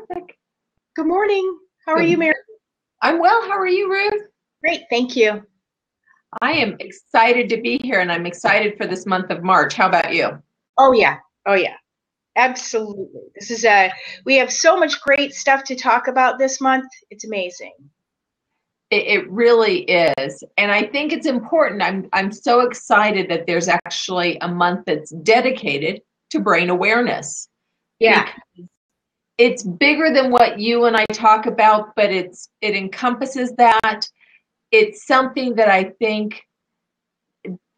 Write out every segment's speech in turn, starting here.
Terrific. Good morning. How are you, Good. Mary? I'm well. How are you, Ruth? Great, thank you. I am excited to be here and I'm excited for this month of March. How about you? Oh yeah, oh yeah, absolutely. This is we have so much great stuff to talk about this month. It's amazing. It really is. And I think it's important. I'm so excited that there's actually a month that's dedicated to brain awareness Yeah, because it's bigger than what you and I talk about, but it encompasses that. It's something that I think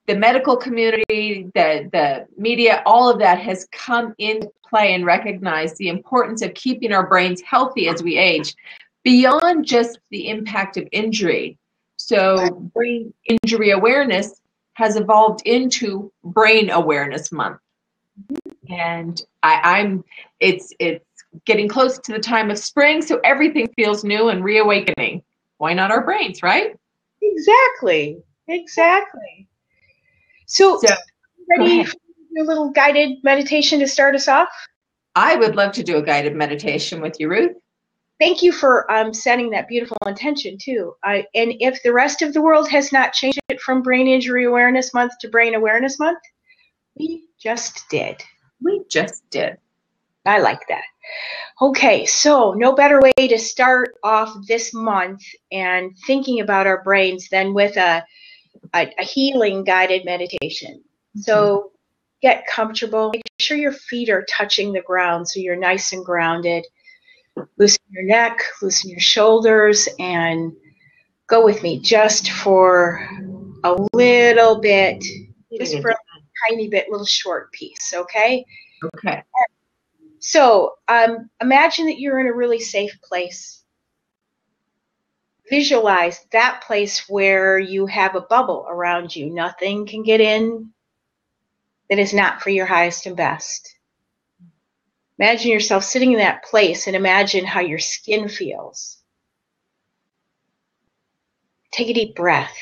the medical community, the media, all of that has come into play and recognized the importance of keeping our brains healthy as we age, beyond just the impact of injury. So brain injury awareness has evolved into Brain Awareness Month. And it's getting close to the time of spring, so everything feels new and reawakening. Why not our brains, right? exactly, exactly. So, So go ready ahead. for your little guided meditation to start us off? I would love to do a guided meditation with you, Ruth. Thank you for setting that beautiful intention too. And if the rest of the world has not changed it from Brain Injury Awareness Month to Brain Awareness Month, we just did. We just did. I like that. Okay, so no better way to start off this month and thinking about our brains than with a healing guided meditation. So get comfortable, make sure your feet are touching the ground so you're nice and grounded. Loosen your neck, loosen your shoulders, and go with me just for a little bit, just for a tiny bit, little short piece, okay? Okay. So imagine that you're in a really safe place. Visualize that place where you have a bubble around you. Nothing can get in that is not for your highest and best. Imagine yourself sitting in that place and imagine how your skin feels. Take a deep breath.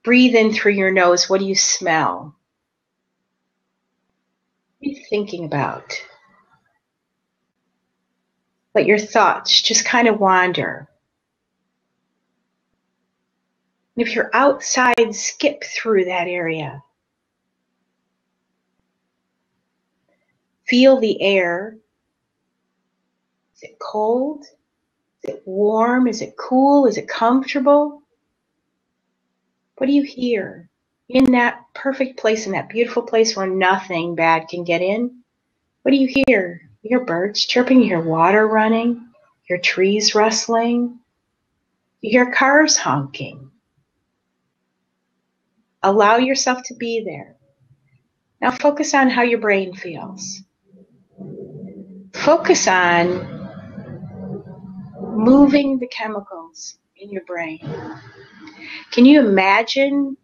Breathe in through your nose. What do you smell? What are you thinking about? Let your thoughts just kind of wander. And if you're outside, skip through that area. Feel the air. Is it cold? Is it warm? Is it cool? Is it comfortable? What do you hear? In that perfect place, in that beautiful place where nothing bad can get in, what do you hear? You hear birds chirping, you hear water running, you hear trees rustling, you hear cars honking. Allow yourself to be there. Now focus on how your brain feels. Focus on moving the chemicals in your brain. Can you imagine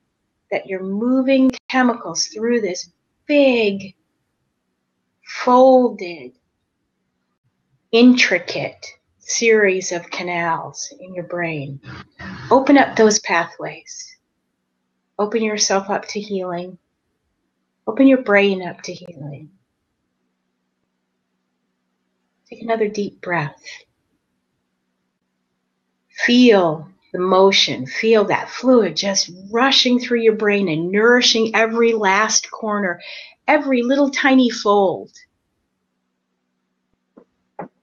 that you're moving chemicals through this big, folded, intricate series of canals in your brain? Open up those pathways. Open yourself up to healing. Open your brain up to healing. Take another deep breath. Feel the motion. Feel that fluid just rushing through your brain and nourishing every last corner, every little tiny fold.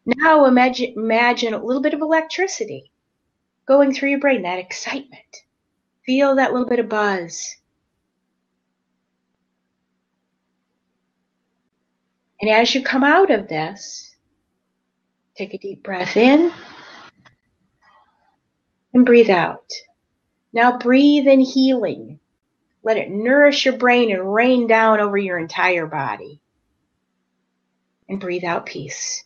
Now imagine a little bit of electricity going through your brain, that excitement. Feel that little bit of buzz. And as you come out of this, take a deep breath in and breathe out. Now breathe in healing. Let it nourish your brain and rain down over your entire body. And breathe out peace.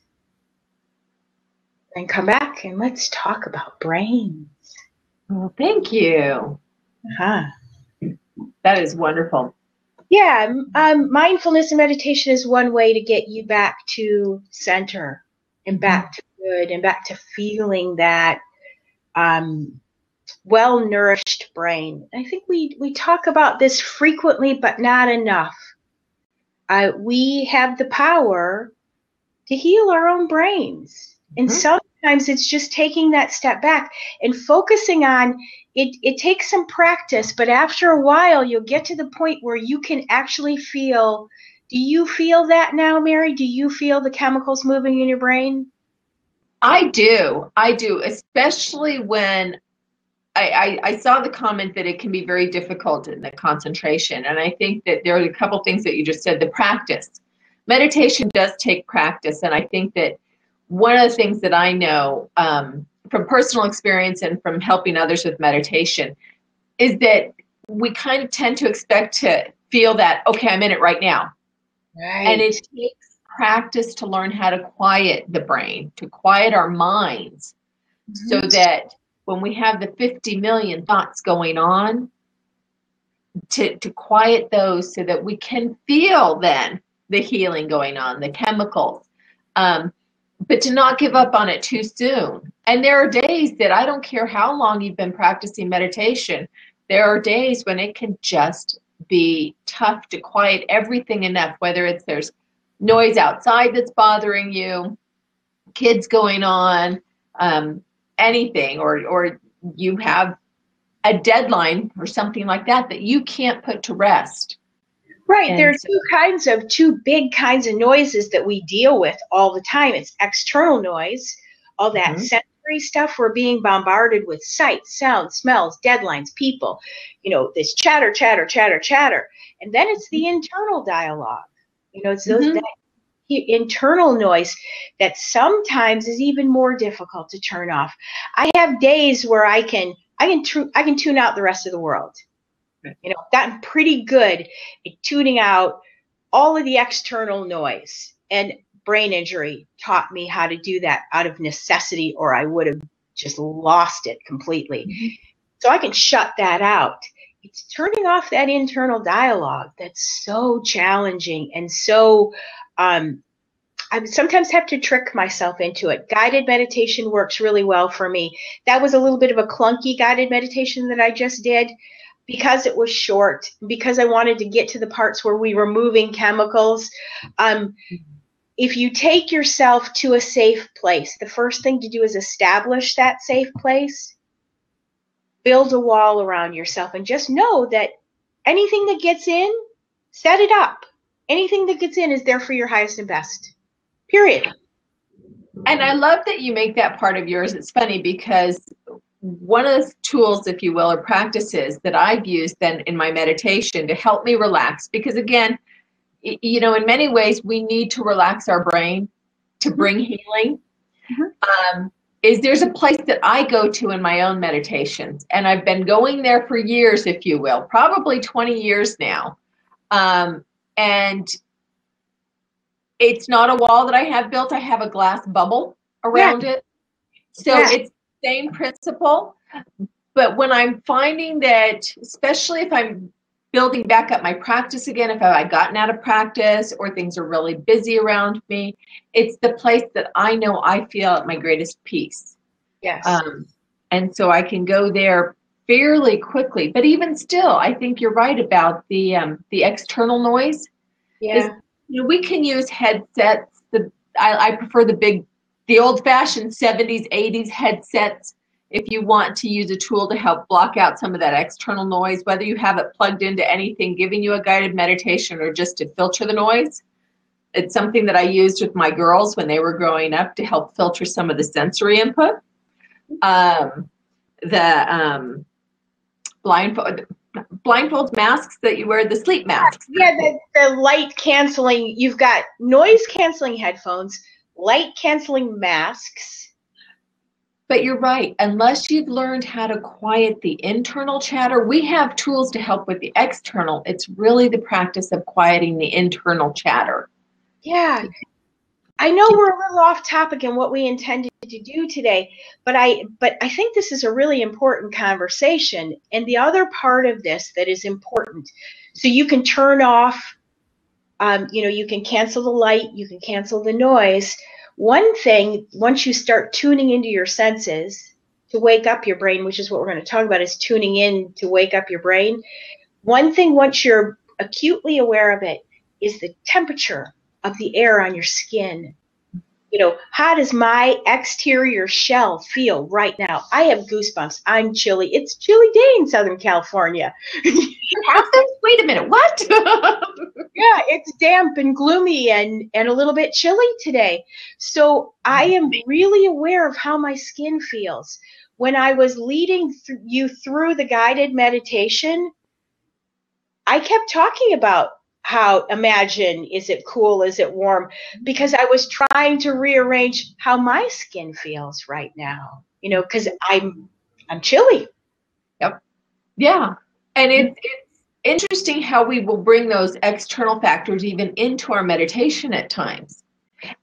Then come back and let's talk about brains. Well, thank you. Uh-huh. That is wonderful. Yeah, mindfulness and meditation is one way to get you back to center and back to good and back to feeling that well-nourished brain. I think we talk about this frequently, but not enough. We have the power to heal our own brains. And sometimes it's just taking that step back and focusing on it. It takes some practice, but after a while, you'll get to the point where you can actually feel. Do you feel that now, Mary? Do you feel the chemicals moving in your brain? I do, especially when I saw the comment that it can be very difficult in the concentration. And I think that there are a couple things that you just said. The practice. Meditation does take practice. And I think that one of the things that I know from personal experience and from helping others with meditation is that we kind of tend to expect to feel that, okay, I'm in it right now. Right. And it takes practice to learn how to quiet the brain, to quiet our minds, so that when we have the 50 million thoughts going on, to quiet those so that we can feel then the healing going on, the chemicals, but to not give up on it too soon. And there are days that I don't care how long you've been practicing meditation, there are days when it can just be tough to quiet everything enough, whether it's there's noise outside that's bothering you, kids going on, anything, or you have a deadline or something like that you can't put to rest. Right. And there are two big kinds of noises that we deal with all the time. It's external noise, all that sensory stuff. We're being bombarded with sights, sounds, smells, deadlines, people, this chatter. And then it's the internal dialogue. It's that internal noise that sometimes is even more difficult to turn off. I have days where I can tune out the rest of the world. Gotten pretty good at tuning out all of the external noise, and brain injury taught me how to do that out of necessity, or I would have just lost it completely. So I can shut that out. It's turning off that internal dialogue that's so challenging, and so I sometimes have to trick myself into it. Guided meditation works really well for me. That was a little bit of a clunky guided meditation that I just did, because it was short, because I wanted to get to the parts where we were moving chemicals. If you take yourself to a safe place, the first thing to do is establish that safe place. Build a wall around yourself and just know that anything that gets in, set it up. Anything that gets in is there for your highest and best. Period. And I love that you make that part of yours. It's funny because one of the tools, if you will, or practices that I've used then in my meditation to help me relax, because again, in many ways we need to relax our brain to bring healing, is there's a place that I go to in my own meditations, and I've been going there for years, if you will, probably 20 years now. And it's not a wall that I have built. I have a glass bubble around it. So it's same principle, but when I'm finding that, especially if I'm building back up my practice again, if I've gotten out of practice or things are really busy around me, it's the place that I know I feel at my greatest peace. Yes. And so I can go there fairly quickly. But even still, I think you're right about the external noise. Yeah. We can use headsets. I prefer the old-fashioned 70s, 80s headsets if you want to use a tool to help block out some of that external noise, whether you have it plugged into anything giving you a guided meditation or just to filter the noise. It's something that I used with my girls when they were growing up to help filter some of the sensory input. The blindfold masks that you wear, the sleep masks. Yeah, the light canceling. You've got noise canceling headphones, light canceling masks. But you're right. Unless you've learned how to quiet the internal chatter, we have tools to help with the external. It's really the practice of quieting the internal chatter. Yeah. I know we're a little off topic in what we intended to do today, but I think this is a really important conversation. And the other part of this that is important, so you can turn off, you can cancel the light, you can cancel the noise. One thing, once you start tuning into your senses to wake up your brain, which is what we're going to talk about, is tuning in to wake up your brain. One thing, once you're acutely aware of it, is the temperature of the air on your skin. How does my exterior shell feel right now? I have goosebumps. I'm chilly. It's chilly day in Southern California. Wait a minute, what? Yeah, it's damp and gloomy and a little bit chilly today. So I am really aware of how my skin feels. When I was leading you through the guided meditation, I kept talking about how imagine, is it cool, is it warm? Because I was trying to rearrange how my skin feels right now, because I'm chilly. Yep. Yeah. And it's interesting how we will bring those external factors even into our meditation at times.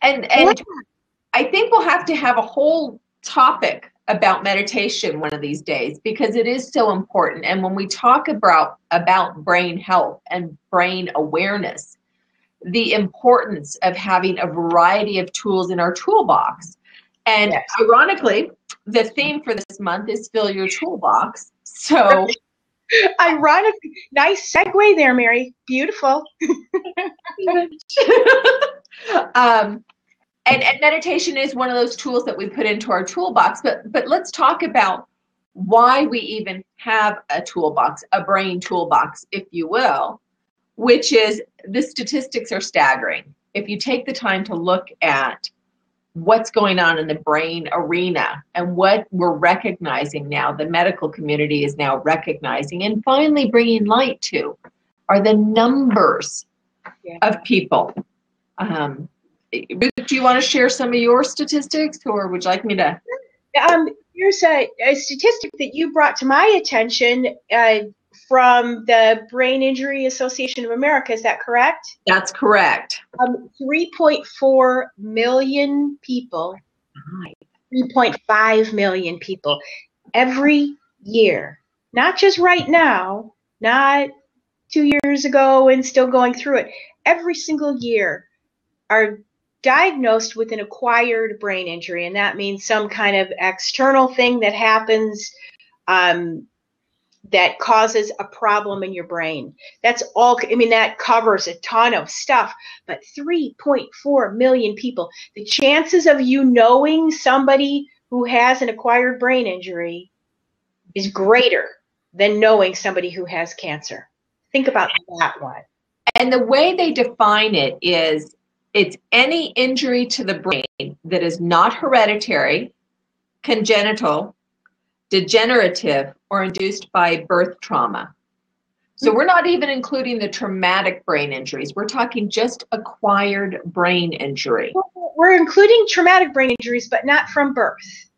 And I think we'll have to have a whole topic about meditation one of these days, because it is so important. And when we talk about brain health and brain awareness, the importance of having a variety of tools in our toolbox. And yes, ironically, the theme for this month is fill your toolbox. So ironically, nice segue there, Mary. Beautiful. And meditation is one of those tools that we put into our toolbox. But let's talk about why we even have a toolbox, a brain toolbox, if you will, which is the statistics are staggering. If you take the time to look at what's going on in the brain arena and what we're recognizing now, the medical community is now recognizing and finally bringing light to, are the numbers of people. Do you want to share some of your statistics, or would you like me to? Here's a statistic that you brought to my attention from the Brain Injury Association of America. Is that correct? That's correct. 3.4 million people, 3.5 million people every year, not just right now, not 2 years ago and still going through it. Every single year are diagnosed with an acquired brain injury, and that means some kind of external thing that happens that causes a problem in your brain. That's all. I mean, that covers a ton of stuff, but 3.4 million people. The chances of you knowing somebody who has an acquired brain injury is greater than knowing somebody who has cancer. Think about that one. And the way they define it is, it's any injury to the brain that is not hereditary, congenital, degenerative, or induced by birth trauma. So we're not even including the traumatic brain injuries. We're talking just acquired brain injury. We're including traumatic brain injuries, but not from birth.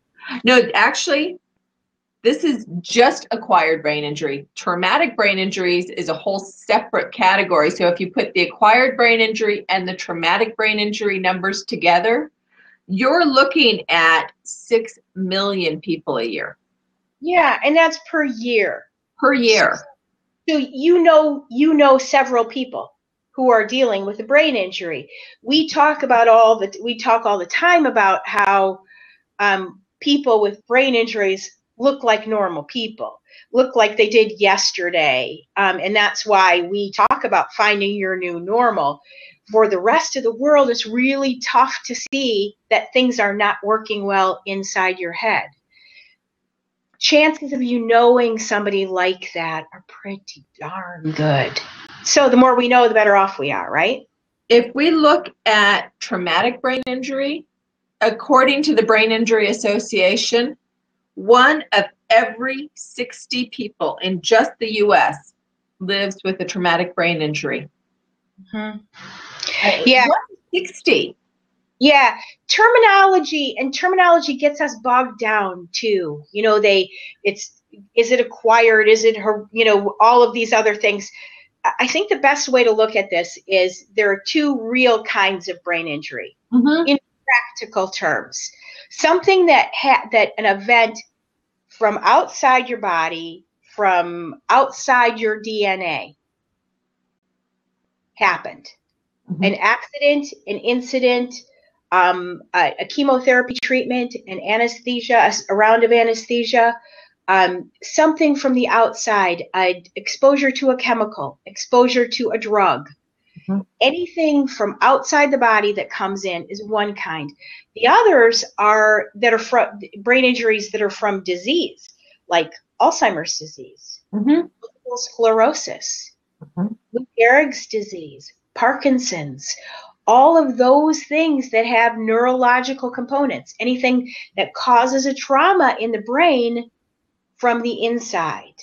No, actually, this is just acquired brain injury. Traumatic brain injuries is a whole separate category. So if you put the acquired brain injury and the traumatic brain injury numbers together, you're looking at 6 million people a year. Yeah, and that's per year. Per year. So you know several people who are dealing with a brain injury. We talk all the time about how people with brain injuries look like normal people, look like they did yesterday. And that's why we talk about finding your new normal. For the rest of the world, it's really tough to see that things are not working well inside your head. Chances of you knowing somebody like that are pretty darn good. So the more we know, the better off we are, right? If we look at traumatic brain injury, according to the Brain Injury Association, 1 of every 60 people in just the U.S. lives with a traumatic brain injury. Mm-hmm. Yeah. 60. Yeah. Terminology gets us bogged down too. Is it acquired? Is it all of these other things? I think the best way to look at this is there are 2 real kinds of brain injury. Mm-hmm. In practical terms. Something that an event from outside your body, from outside your DNA happened. Mm-hmm. An accident, an incident, a chemotherapy treatment, an anesthesia, a round of anesthesia, something from the outside, exposure to a chemical, exposure to a drug. Mhm. Anything from outside the body that comes in is one kind. The others are that are from brain injuries that are from disease, like Alzheimer's disease, Mhm. multiple sclerosis, Mhm. Lou Gehrig's disease, Parkinson's, all of those things that have neurological components, anything that causes a trauma in the brain from the inside.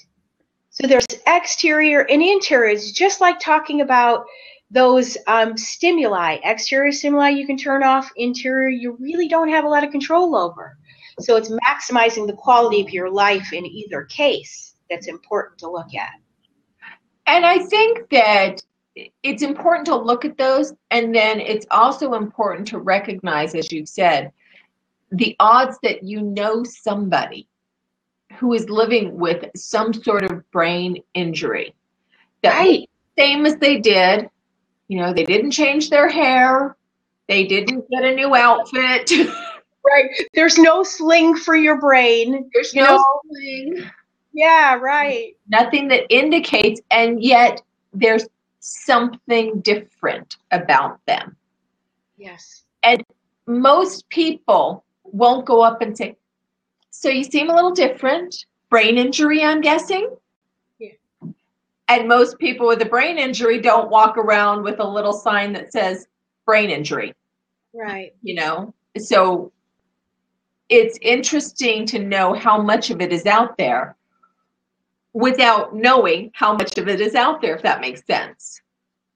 So there's exterior and interior. It's just like talking about those stimuli. Exterior stimuli you can turn off. Interior you really don't have a lot of control over. So it's maximizing the quality of your life in either case that's important to look at. And I think that it's important to look at those, and then it's also important to recognize, as you've said, the odds that you know somebody who is living with some sort of brain injury that looks Right. the same as they did. You know, they didn't change their hair, they didn't get a new outfit. Right. There's no sling for your brain. There's You no know? sling, Yeah, right. nothing that indicates, and yet there's something different about them. Yes. And most people won't go up and say, "So you seem a little different. Brain injury, I'm guessing?" Yeah. And most people with a brain injury don't walk around with a little sign that says brain injury, Right. you know? So it's interesting to know how much of it is out there without knowing how much of it is out there, if that makes sense.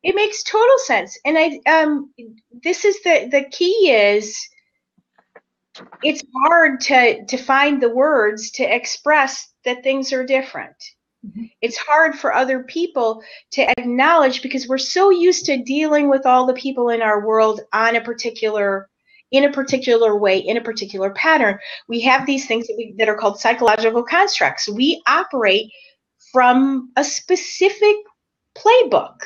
It makes total sense. And this is the key is it's hard to find the words to express that things are different. Mhm. It's hard for other people to acknowledge because we're so used to dealing with all the people in our world on a particular in a particular way, in a particular pattern. We have these things that are called psychological constructs. We operate from a specific playbook,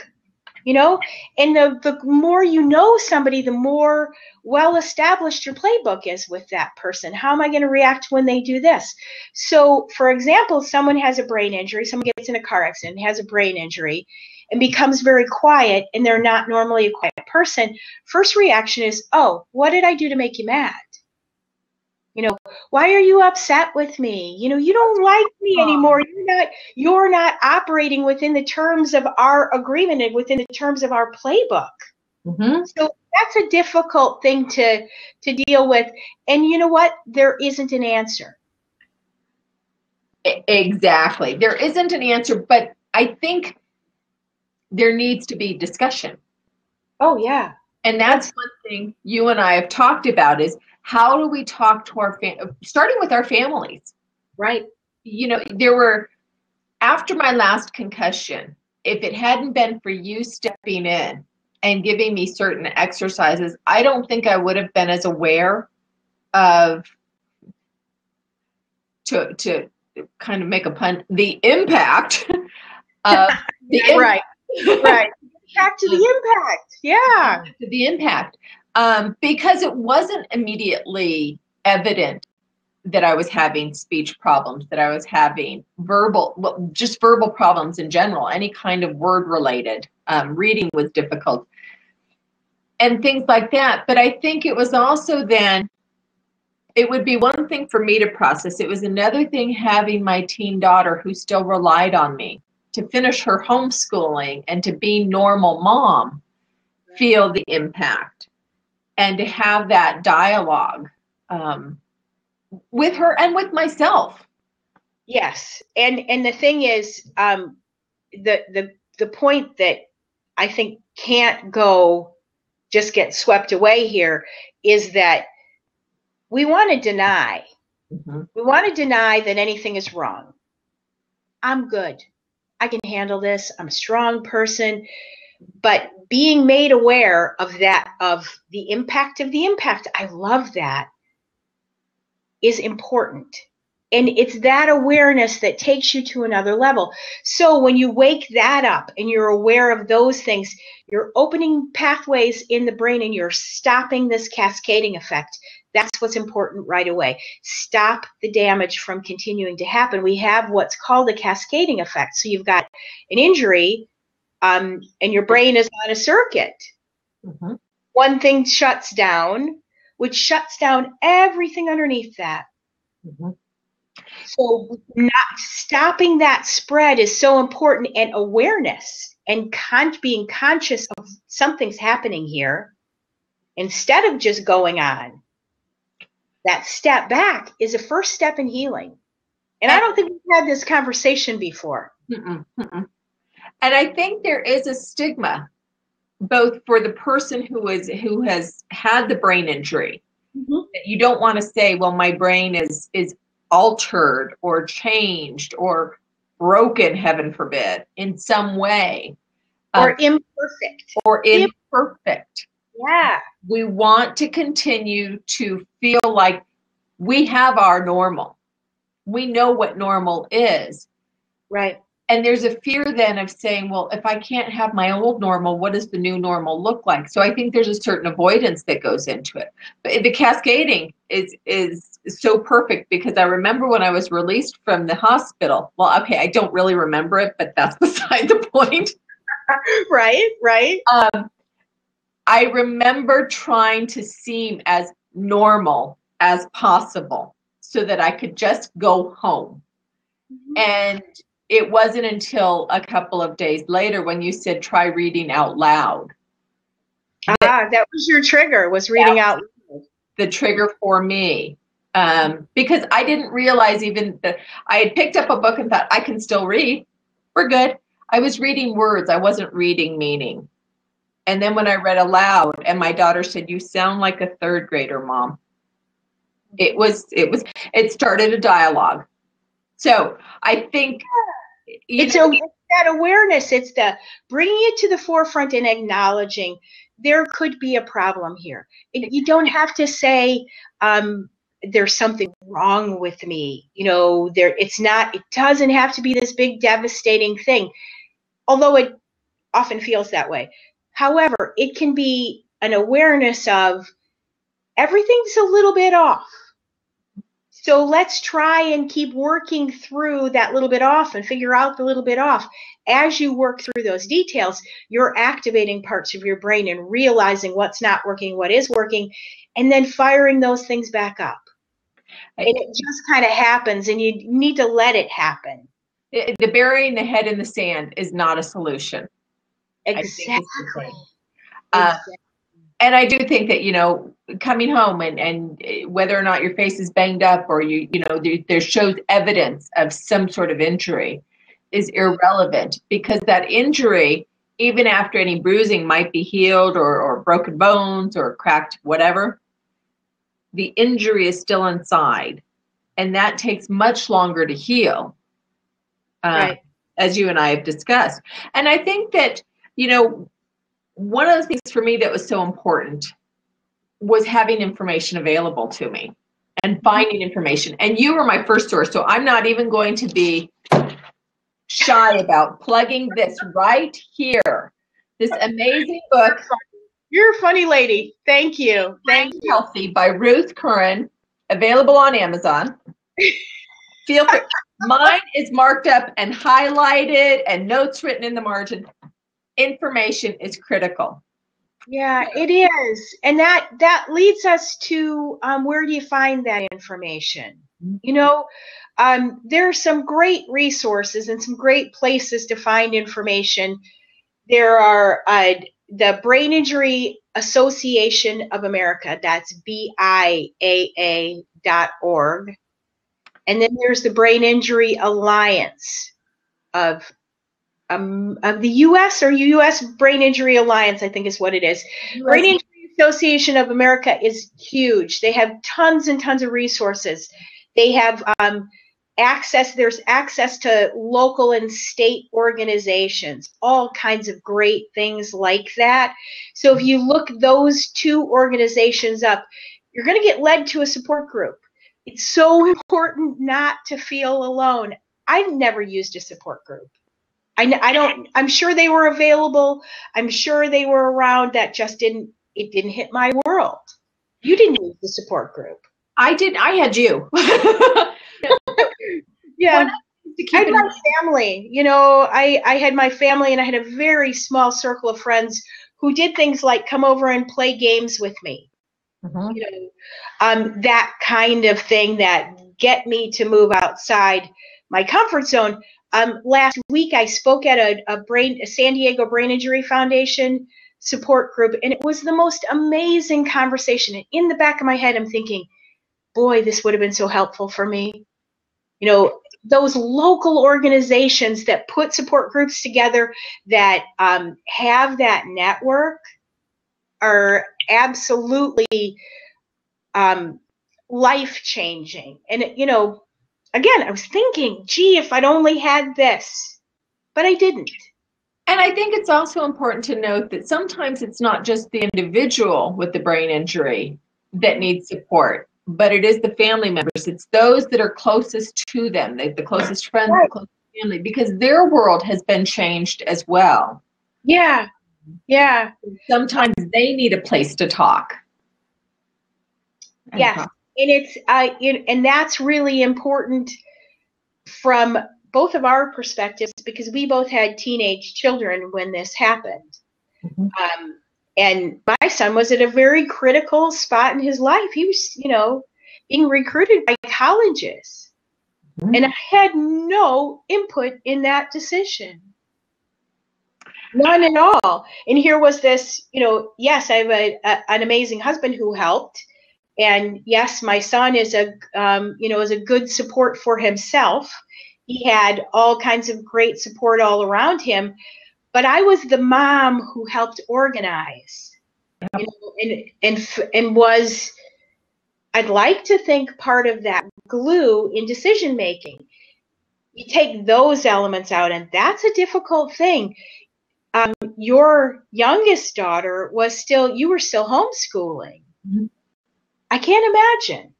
you know, and the more you know somebody, the more well established your playbook is with that person. How am I going to react when they do this? So for example, someone has a brain injury, someone gets in a car accident, has a brain injury, and becomes very quiet, and they're not normally a quiet person. First reaction is, oh, what did I do to make you mad? You know, why are you upset with me? You know, you don't like me anymore. You're not operating within the terms of our agreement and within the terms of our playbook. Mm-hmm. So that's a difficult thing to deal with. And you know what? There isn't an answer. Exactly. There isn't an answer, but I think there needs to be discussion. Oh yeah. And that's one thing you and I have talked about is how do we talk to our starting with our families. Right. You know, there were, after my last concussion, if it hadn't been for you stepping in and giving me certain exercises, I don't think I would have been as aware of, to kind of make a pun, the impact of right. Right. Back to the impact. Yeah. To the impact. Because it wasn't immediately evident that I was having speech problems, that I was having just verbal problems in general, any kind of word related. Reading was difficult and things like that. But I think it was also then, it would be one thing for me to process. It was another thing having my teen daughter who still relied on me to finish her homeschooling and to be normal mom, feel the impact and to have that dialogue with her and with myself. Yes. And the thing is, the point that I think can't just get swept away here is that we want to deny. Mm-hmm. We want to deny that anything is wrong. I'm good. I can handle this. I'm a strong person. But being made aware of that, of the impact, I love that, is important. And it's that awareness that takes you to another level. So when you wake that up and you're aware of those things, you're opening pathways in the brain and you're stopping this cascading effect. That's what's important right away. Stop the damage from continuing to happen. We have what's called a cascading effect. So you've got an injury, and your brain is on a circuit. Mhm. One thing shuts down, which shuts down everything underneath that. Mhm. So not stopping that spread is so important, and awareness and being conscious of something's happening here instead of just going on. That step back is a first step in healing. And I don't think we've had this conversation before. Mm-mm, mm-mm. And I think there is a stigma, both for the person who has had the brain injury. Mm-hmm. That you don't want to say, well, my brain is altered or changed or broken, heaven forbid, in some way. Or imperfect. Or imperfect. Yeah. We want to continue to feel like we have our normal. We know what normal is. Right. And there's a fear then of saying, well, if I can't have my old normal, what does the new normal look like? So I think there's a certain avoidance that goes into it. But the cascading is so perfect, because I remember when I was released from the hospital. Well, okay, I don't really remember it, but that's beside the point. Right. I remember trying to seem as normal as possible so that I could just go home. Mm-hmm. And it wasn't until a couple of days later when you said, try reading out loud. That was your trigger, was reading out loud. The trigger for me. Because I didn't realize even that I had picked up a book and thought, I can still read. We're good. I was reading words. I wasn't reading meaning. And then when I read aloud, and my daughter said, you sound like a third grader, Mom. It started a dialogue. So I think it's that awareness. It's the bringing it to the forefront and acknowledging there could be a problem here. You don't have to say there's something wrong with me. It doesn't have to be this big devastating thing, although it often feels that way. However, it can be an awareness of everything's a little bit off. So let's try and keep working through that little bit off and figure out the little bit off. As you work through those details, you're activating parts of your brain and realizing what's not working, what is working, and then firing those things back up. And it just kind of happens, and you need to let it happen. The burying the head in the sand is not a solution. Exactly. And I do think that, coming home and whether or not your face is banged up or there shows evidence of some sort of injury is irrelevant, because that injury, even after any bruising might be healed or broken bones or cracked whatever, the injury is still inside, and that takes much longer to heal, right. As you and I have discussed. And I think that, one of the things for me that was so important was having information available to me and finding information. And you were my first source, so I'm not even going to be shy about plugging this right here. This amazing book. You're a funny lady. Thank you. Thank you. Healthy by Ruth Curran, available on Amazon. Feel free. Mine is marked up and highlighted and notes written in the margin. Information is critical. Yeah, it is. And that leads us to where do you find that information? There are some great resources and some great places to find information. There are the Brain Injury Association of America, that's BIAA.org. And then there's the Brain Injury Alliance of the U.S. or U.S. Brain Injury Alliance, I think is what it is. Brain Injury Association of America is huge. They have tons and tons of resources. They have there's access to local and state organizations, all kinds of great things like that. So if you look those two organizations up, you're going to get led to a support group. It's so important not to feel alone. I've never used a support group. I'm sure they were available. I'm sure they were around. That just didn't hit my world. You didn't use the support group. I did. I had you. Yeah. One of the things to I keep had in my mind. family, you know, I had my family, and I had a very small circle of friends who did things like come over and play games with me. Mhm. You know, that kind of thing that get me to move outside my comfort zone. Last week I spoke at a San Diego Brain Injury Foundation support group, and it was the most amazing conversation. And in the back of my head, I'm thinking, boy, this would have been so helpful for me. You know, those local organizations that put support groups together that have that network are absolutely life changing. And, you know, again, I was thinking, gee, if I'd only had this, but I didn't. And I think it's also important to note that sometimes it's not just the individual with the brain injury that needs support, but it is the family members. It's those that are closest to them, the closest friends, Right. the closest family, because their world has been changed as well. Yeah, yeah. Sometimes they need a place to talk. Yes, and it's and that's really important from both of our perspectives, because we both had teenage children when this happened. Mhm. And my son was at a very critical spot in his life. He was, you know, being recruited by colleges, and I had no input in that decision. None at all. And here was this, you know, yes, I have an amazing husband who helped. And yes, my son is is a good support for himself. He had all kinds of great support all around him, but I was the mom who helped organize, you know, and was, I'd like to think, part of that glue in decision making. You take those elements out, and that's a difficult thing. Your youngest daughter you were still homeschooling. Mhm. I can't imagine.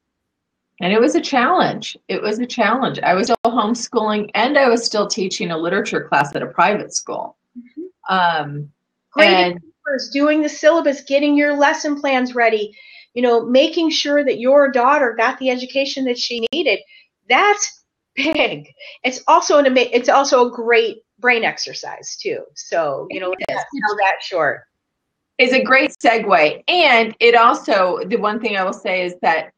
And it was a challenge. It was a challenge. I was still homeschooling and I was still teaching a literature class at a private school. Grading And papers, doing the syllabus, getting your lesson plans ready, you know, making sure that your daughter got the education that she needed. That's big. It's also a great brain exercise too. So, you know, let's not sell that short. is a great segue. And it also, the one thing I will say is that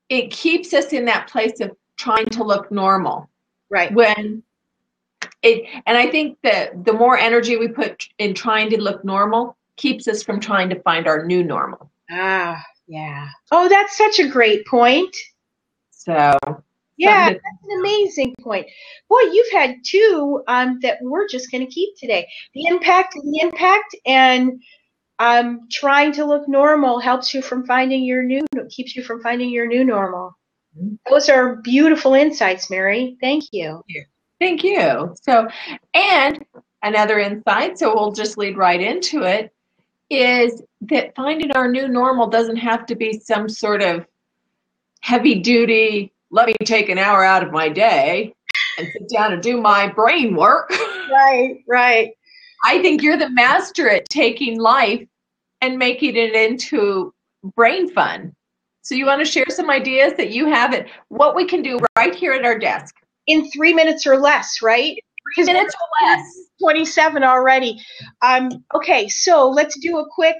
it keeps us in that place of trying to look normal. Right. And I think that the more energy we put in trying to look normal keeps us from trying to find our new normal. Ah, yeah. Oh, that's such a great point. So Yeah, that's an amazing point. Boy, you've had two that we're just going to keep today. The impact, and trying to look normal keeps you from finding your new normal. Those are beautiful insights, Mary. Thank you. Thank you. So, and another insight, so we'll just lead right into it, is that finding our new normal doesn't have to be some sort of heavy duty, let me take an hour out of my day and sit down and do my brain work. Right, right. I think you're the master at taking life and making it into brain fun. So you want to share some ideas that you have at what we can do right here at our desk? In 3 minutes or less, right? 3 minutes or less. 27 already. Okay, so let's do a quick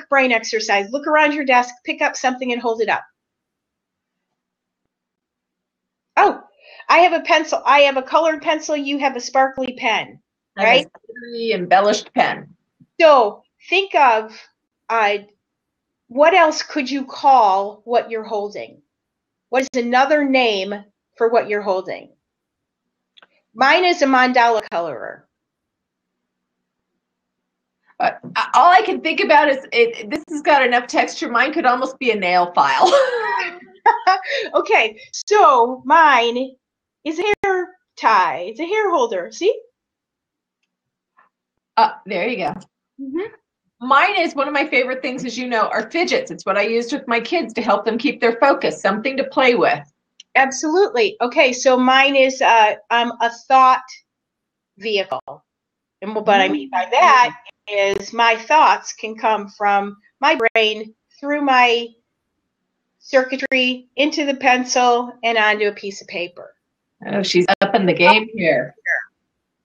brain exercise. Look around your desk, pick up something and hold it up. Oh, I have a pencil. I have a colored pencil. You have a sparkly pen, right? A glittery, embellished pen. So think of what else could you call what you're holding? What is another name for what you're holding? Mine is a mandala colorer. All I can think about is this has got enough texture. Mine could almost be a nail file. Okay, so mine is a hair tie. It's a hair holder. See? There you go. Mm-hmm. Mine is one of my favorite things, as you know, are fidgets. It's what I used with my kids to help them keep their focus, something to play with. Absolutely. Okay, so mine is a thought vehicle. And what I mean by that is my thoughts can come from my brain through my circuitry into the pencil and onto a piece of paper. Oh, she's up upping the game here.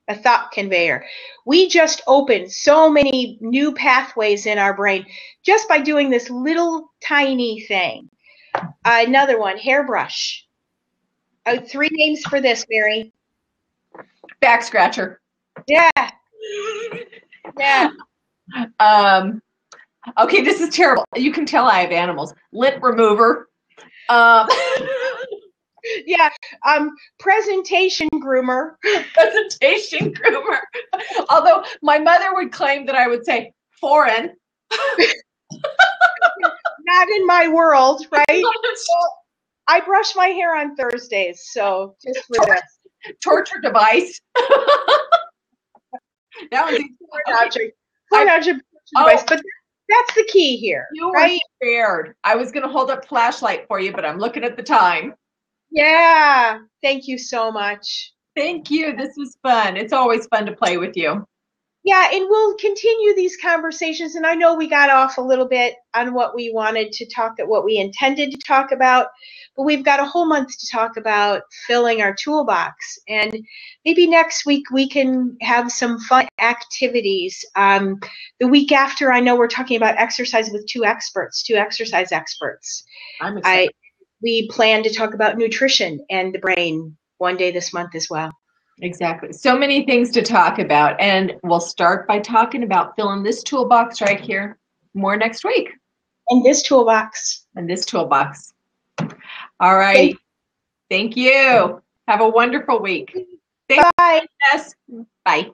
A thought conveyor. We just opened so many new pathways in our brain just by doing this little tiny thing. Another one, hairbrush. 3 names for this, Mary. Back scratcher. Yeah. Yeah. Okay, this is terrible. You can tell I have animals. Lint remover. Yeah. Presentation groomer. Presentation groomer. Although my mother would claim that I would say foreign. Not in my world, right? Well, I brush my hair on Thursdays, so just for this. Torture device. That was device, but that's the key here. You were right? scared. I was going to hold up the flashlight for you, but I'm looking at the time. Yeah. Thank you so much. Thank you. This was fun. It's always fun to play with you. Yeah, and we'll continue these conversations. And I know we got off a little bit on what we wanted to talk, what we intended to talk about, but we've got a whole month to talk about filling our toolbox. And maybe next week we can have some fun activities. The week after, I know we're talking about exercise with 2 exercise experts. I'm excited. We plan to talk about nutrition and the brain one day this month as well. Exactly. So many things to talk about. And we'll start by talking about filling this toolbox right here. More next week. And this toolbox. All right. Thank you. Have a wonderful week. Bye. Yes. Bye.